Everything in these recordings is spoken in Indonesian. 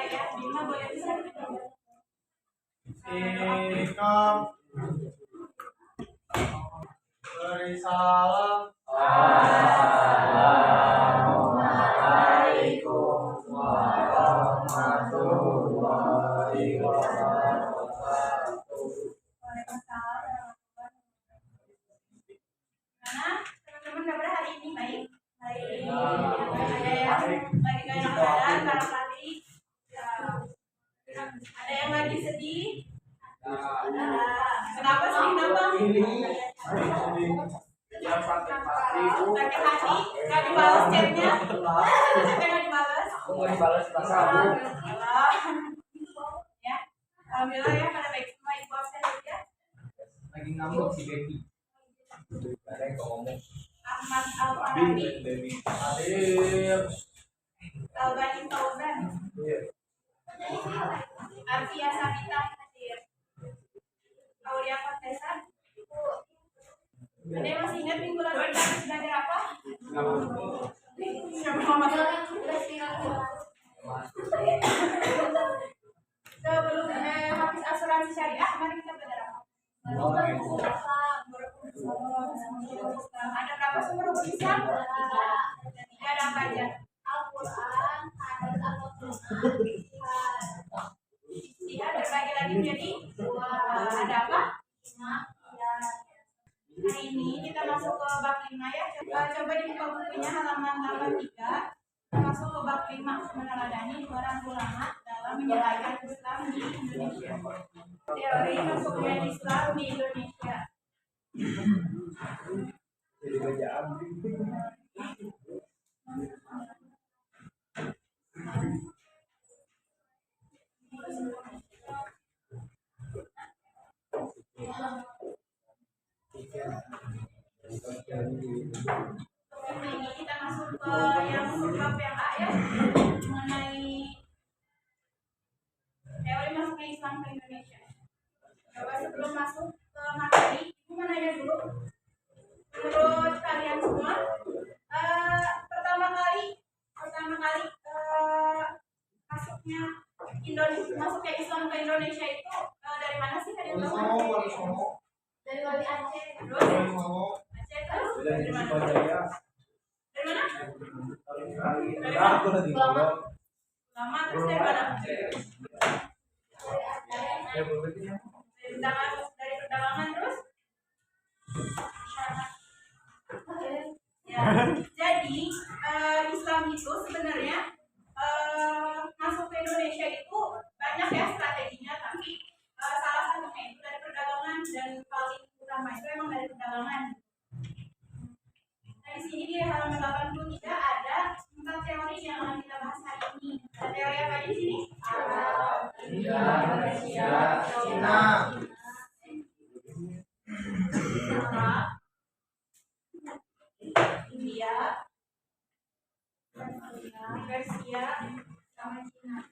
ya. Bima boleh bisa. Ikam. Beri salam. Assalamualaikum warahmatullahi wabarakatuh. Waalaikumsalam. Gimana teman-teman kabar hari ini baik? Baik. Ada yang lagi gak enak badan barangkali. Ada yang lagi sedih? Kenapa sedih? Sakit hati? Gak dibalas chatnya? Gak dibalas? Aku mau dibalas Ya, alhamdulillah ya pada baik semua. Ibu absen ya. lagi ngambek si baby. Ada yang ngomong. Ahmad Al-Farabi, Hadir. Albani Fauzan, Arfia Sabita hadir. Aulia Fatesa. Ada yang masih ingat minggu lalu kita belajar apa? Sebelum habis asuransi syariah, mari kita belajar apa? Ada berapa sumber hukum Islam? Tiga. Ada apa aja? Al-Quran, hadis atau Ijtihad terbagi lagi menjadi dua. Ada apa? Hari ini kita masuk ke bab 5 ya. Coba dibuka bukunya halaman 83. Kita masuk ke bab 5, meneladani seorang ulama dalam menjalankan Islam di Indonesia. Teori masuknya Islam di Indonesia. Jadi bacaan. Ini kita masuk ke yang bab yang A ya, mengenai teori masuknya Islam ke Indonesia. Coba sebelum masuk ke materi, Ibu mau nanya dulu. Menurut kalian semua, pertama kali masuknya Islam ke Indonesia itu dari mana sih kalian tahu? Dari Wali Aceh. Terus Aceh terus dari mana? Dari mana? Lama terus dari mana? Dari perdagangan terus? Ya. Jadi Islam itu sebenarnya masuk ke Indonesia itu banyak ya strateginya, tapi salah satunya itu dari perdagangan dan paling utama itu emang dari perdagangan. Nah di sini di halaman 83 ada 4 teori yang akan kita bahas hari ini. Ada teori apa di sini? Arab, India, Persia, Cina, India, Persia, sama Cina.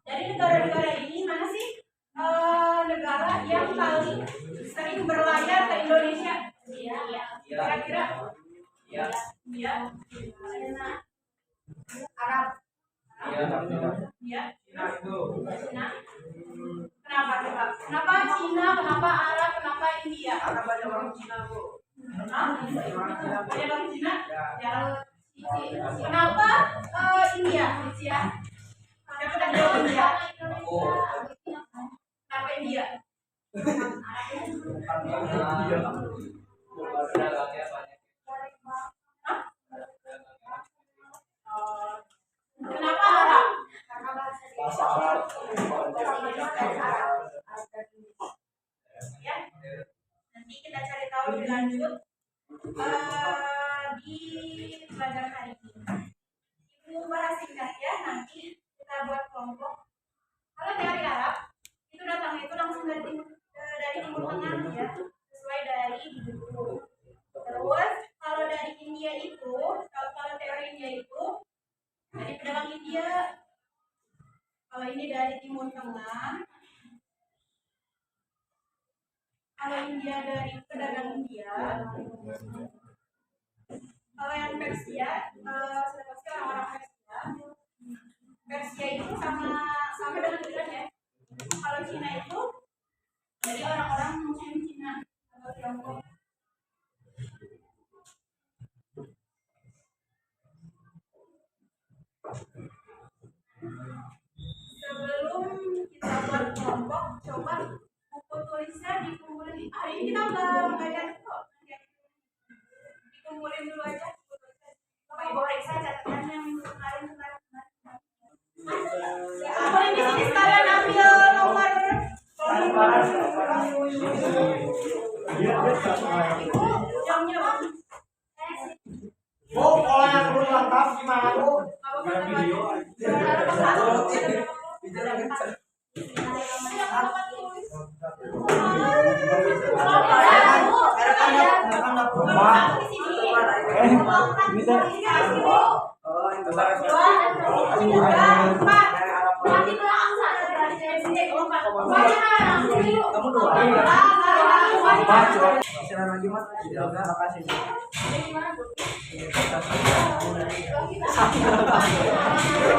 Dari negara-negara ini mana sih negara yang paling sering berlayar ke Indonesia? Kira-kira? Iya. Arab. Iya. Cina. Kenapa coba? Kenapa Cina? Kenapa Arab? Kenapa India? Karena banyak orang Cina, Bu. Banyak orang Cina? Ya. Kenapa India? India. Siapa udah jawab India? Kenapa India? Kenapa Arab? Bahasa Arab. Ya. Nanti kita cari tahu lebih lanjut di pelajaran hari ini. Ibu bahas singkat ya, nanti kita buat kelompok. Kalau teori Arab itu datangnya itu langsung dari Timur Tengah ya, sesuai dari buku. Terus kalau dari India itu, kalau teori India itu dari pedagang India. Kalau ini dari Timur Tengah, Kalau India dari pedagang India. Kalau yang Persia, sudah pasti orang-orang Persia. Persia itu sama dengan Iran ya. Kalau Cina itu dari orang-orang Muslim Cina atau Tiongkok. Sebelum kita buat kelompok, coba buku tulisnya dikumpulin. Hari ini kita nggak belajar kok. Dikumpulin dulu aja. Bapak Ibu periksa catatan yang kemarin. Aku di sini sekalian ambil nomor. Jamnya bang. Bu, kalau yang belum lengkap gimana bu?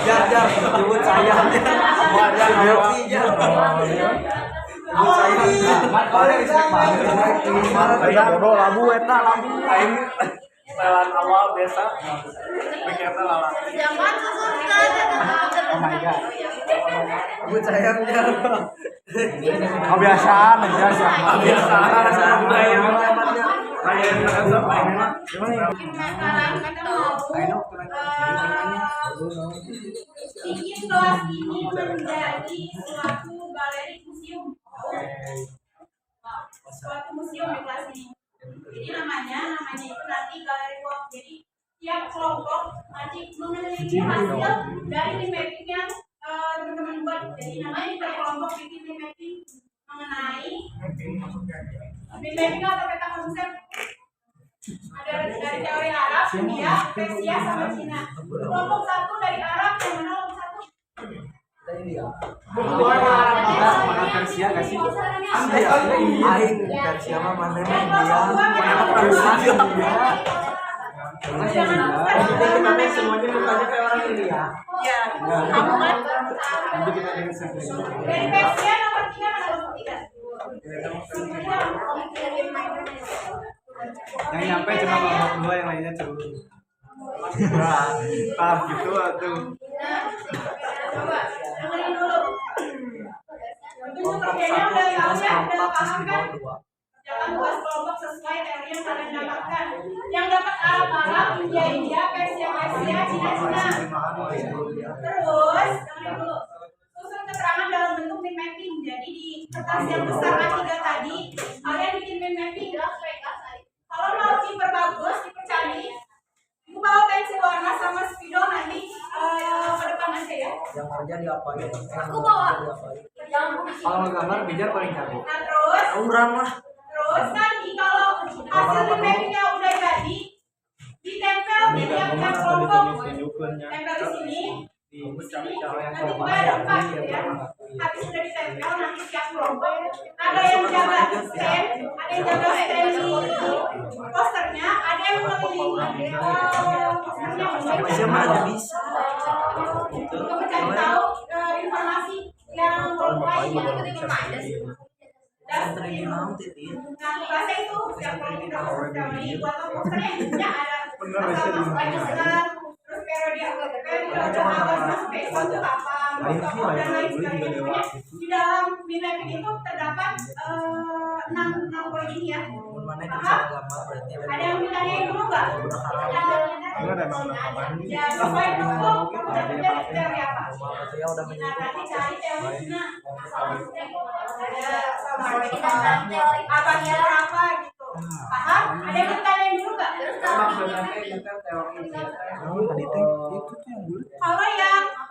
Jar, jemput saya. Bodoh labu eta labu aing lelan awal biasa. Begitu lalang. Oh my god. Jemput saya jar. Kebiasaan aja sih. Kebiasaan budaya amatnya. Kayak kan sama gimana? Ingin kelas ini menjadi suatu galeri museum. Suatu museum di kelas ini. Jadi namanya itu nanti galeri walk. Jadi tiap kelompok nanti memiliki hasil dari tim mapping yang teman-teman buat. Jadi namanya tiap kelompok bikin tim mapping mengenai tim mapping atau peta konsep. Ada dari teori Arab, India, Persia, sama Cina. Kelompok satu dari Arab, yang mana kelompok satu? Persia gak sih? Aing Persia mah mana Persia. Semuanya mukanya kayak orang India. Iya. Kamu kan? Dari Persia nomor 3 mana nomor 3? Yang nyampe cuma kelompok 2, yang lainnya turun. Paham gitu tuh. Coba, dengerin dulu. Itu kerjanya udah paham kan? Jangan buat kelompok sesuai teori yang kalian dapatkan. Yang dapat Arab, India, Persia, Cina. Terus, dengerin dulu. Susun keterangan dalam bentuk mind mapping. Jadi di kertas yang besar A3 tadi, kalian bikin mind mapping. Kalau mau diperbagus, dipercantik, ibu bawa pensil warna sama spidol nanti ke depan aja ya. Yang kerja diapain? Aku bawa. Kalau gambar bijar paling jago. Nah terus, Orang lah. terus nanti kalau hasil mind mappingnya udah jadi, ditempel di tiap kelompok. Tempel di sini. Nanti pokoknya ada 4 gitu ya. Habis sudah ditempel nanti tiap kelompok ada yang jaga stand, ada yang jaga stand di posternya, ada yang mengelilingi posternya. Siapa aja bisa. Untuk mencari tahu informasi yang lain yang dan nah bahasa itu setiap kelompok kita posternya buat posternya intinya ada masalah terus periode awal spesial apa dan lain sebagainya. Di dalam mind mapping itu terdapat 6 poin ini ya. Ada yang ditanyain dulu nggak? Ya sesuai dulu teori apa? Nah nanti cari teori Cina. Apa berapa gitu? Paham? Ada yang ditanyain dulu nggak?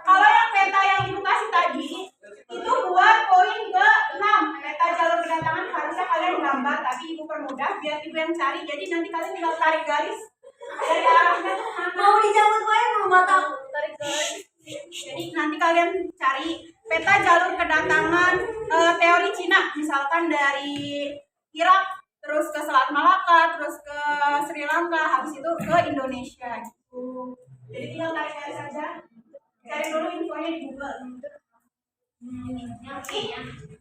Kalau yang peta yang ibu kasih tadi itu buat poin ke-6 peta jalur kedatangan harusnya kalian gambar tapi ibu permudah biar ibu yang cari, jadi nanti kalian tinggal tarik garis dari arahnya tuh mau dicabut gue belum tahu tarik garis. Jadi nanti kalian cari peta jalur kedatangan teori Cina misalkan dari Irak, terus ke Selat Malaka, terus ke Sri Lanka, habis itu ke Indonesia gitu. Jadi tinggal cari-cari saja. Cari dulu infonya di Google. Ya,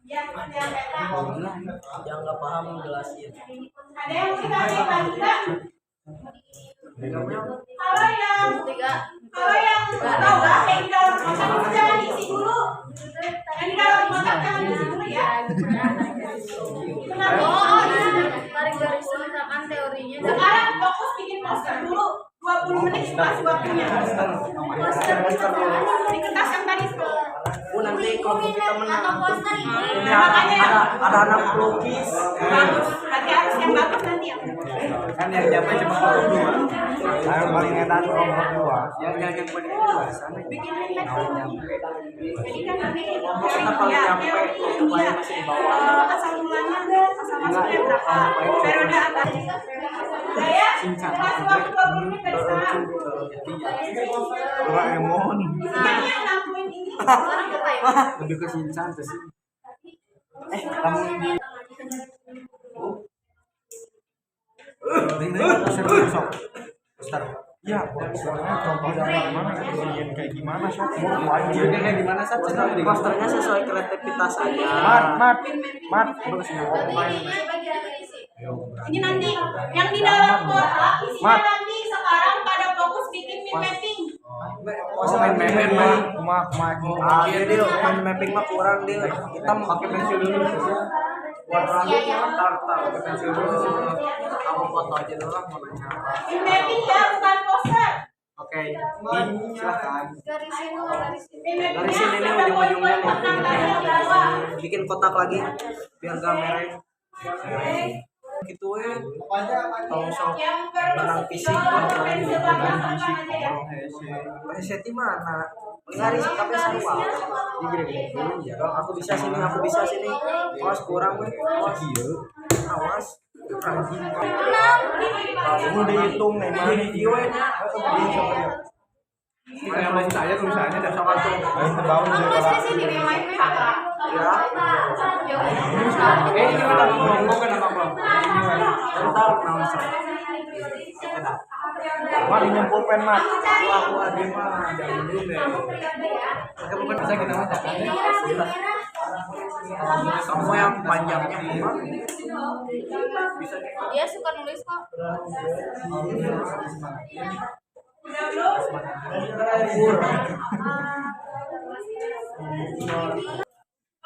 yang peta. Yang nggak paham jelasin. Ada yang mau kita lagi nggak? Kalau yang tahu nggak yang di dalam kotak itu jangan diisi dulu. Yang di dalam kotak jangan diisi dulu ya. Itu nanti. Tarik garis misalkan teorinya. Sekarang fokus bikin poster dulu. 20 menit itu masih waktunya. Di kertas yang tadi itu. Nanti kelompok kita menang. Ini Makanya ada anak pelukis. bagus. Berarti harus yang bagus nanti ya. Kan yang nyampe cuma kelompok 2. Yang paling enak kelompok 2. Yang paling enak sana. Bikin jadi kan nanti Kita paling nyampe kelompok lain masih di bawah. asal mulanya asal masuknya berapa periode apa ya masih waktu 20 menit dari sekarang Doraemon. isinya ngakuin ini Sekarang apa ya? Lebih ke Shinchan sih. Kamu ini. Serius sok. Ustaz. Ya, posternya contohnya gimana? Kejadian kayak gimana sih? Mau aja. Kayak gimana sih? Posternya sesuai kreativitas aja. Mat. Berarti ini bagian isi. ini nanti yang di dalam kotak isinya nanti sekarang pada fokus bikin min mapping Main mah. Jadi main mapping mah kurang dia. Kita mau pakai pensil dulu. Warna tar pakai pensil dulu. Kamu foto aja dulu lah mau nanya. min mapping ya bukan poster Oke, silakan. Garisin dulu, garisin. min Dari mappingnya sini nih ada ujung-ujungnya poin-poin nih. tandanya yang di bawah Bikin kotak lagi biar gak mereng. Gitu tolong sok yang benang berposisi fisik bawah pensil belakang aja ya Seti mana? Ngaris tapi sama. Iya dong, aku bisa sini. Awas kurang gue. Awas. Kamu dihitung nih, Ini videonya. Yang lain saya tulisannya dan sama tuh. Lain terbawa Kamu juga nulis lah. di sini di main kakak. Ya. Ini kita ngomong kan apa belum? Bentar langsung. Mat nyempul pen mat. Aku ada mah jangan dulu deh. Pakai bukan bisa kita masak. Kamu yang panjangnya bisa Dia suka nulis kok. udah belum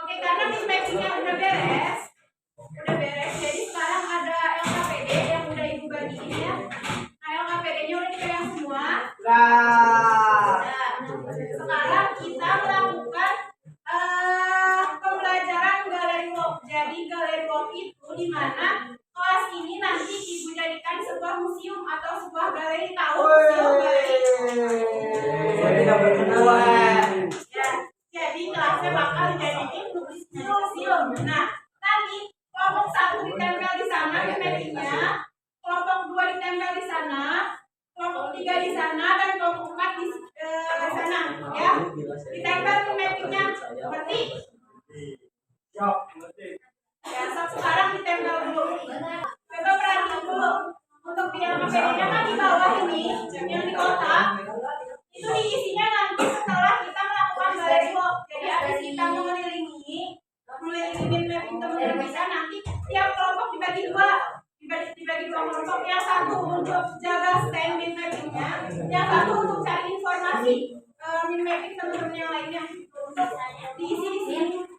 Oke, karena min mappingnya udah beres, jadi sekarang ada LKPD yang udah ibu bagiin ya. Nah, LKPD-nya udah dipegang semua. Nah, sekarang kita melakukan pembelajaran galeri walk. Jadi galeri walk itu di mana kelas ini nanti ibu jadikan sebuah museum atau sebuah galeri tahu museum galeri. tidak berdua. Ya, jadi kelasnya bakal dijadiin museum. Nah, nanti kelompok 1 ditempel di sana mappingnya, kelompok 2 ditempel di sana, kelompok 3 di sana, dan kelompok 4 di sana. Ya, ditempel ke mappingnya. Berarti ya, sekarang ditempel dulu. Coba perhatiin dulu. Untuk di LKPD-nya kan di bawah ini, yang di kotak, itu diisinya nanti setelah kita melakukan galeri walk. Jadi habis kita mengelilingi min mapping teman-teman bisa, nanti tiap kelompok dibagi dua kelompok. Yang satu untuk jaga stand min mappingnya, yang satu untuk cari informasi min mapping teman-teman yang lainnya untuk diisi di sini.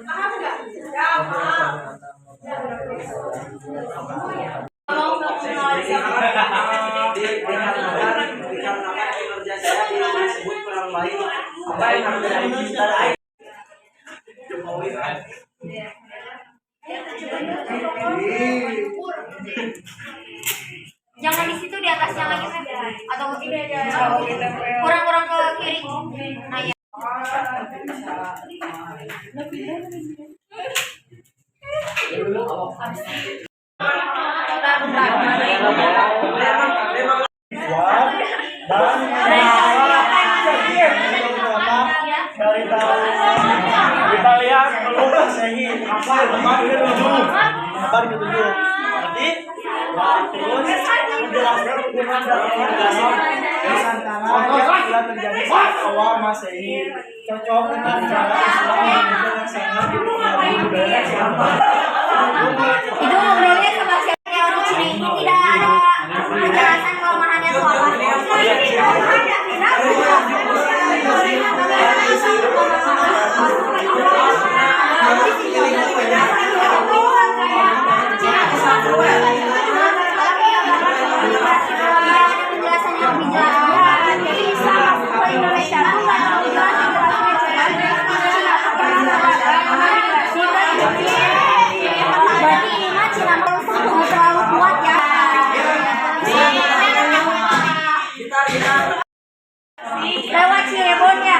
Paham nggak? Ya, paham. Dikarenakan kinerja saya disebut kurang baik. Apa yang harus kita Jokowi kan? Jangan di situ, di atasnya lagi kan? Atau ke kiri aja? Kurang ke kiri. Nah ya. Dari tahun kita lihat belum Masehi apa sabar gitu tuh. Berarti terus menjelaskan hubungan dalam Nusantara yang telah terjadi saat awal Masehi cocok dengan cara Islam yang sangat dipengaruhi budaya siapa? Itu ngobrolnya sama siapa yang orang sini tidak ada penjelasan kelemahannya itu apa. Berarti ini mah Cina nggak terlalu kuat ya. Lewat Cirebon ya.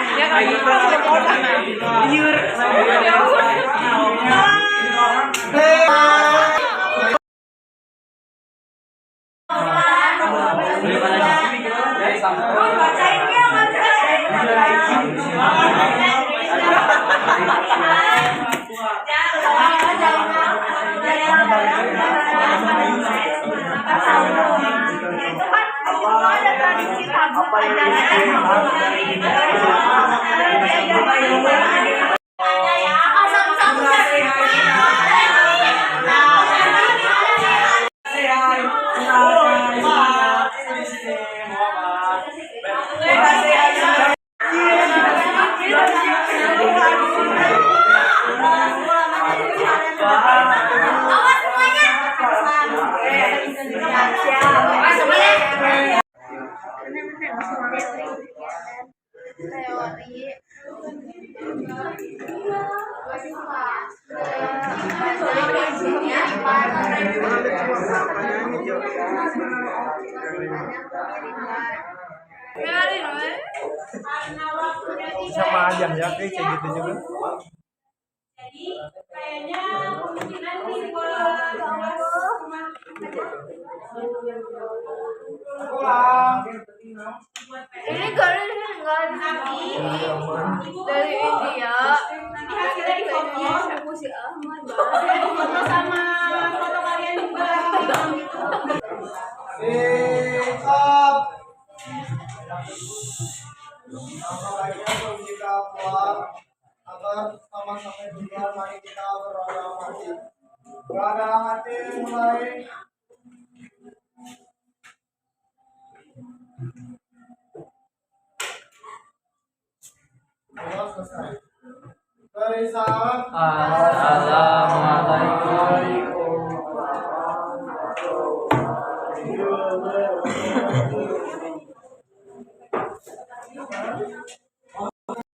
Sama aja ya kayak gitu juga. Jadi kayaknya kemungkinan nih buat rumah Ini kalian enggak nanti dari India. nanti hasilnya di foto Aku si Ahmad. foto sama foto kalian juga gitu. Sikap. Apalagi sebelum kita pulang agar sama-sama juga mari kita berdoa hati. Berdoa hati mulai. Selesai. Dari salam. Assalamualaikum.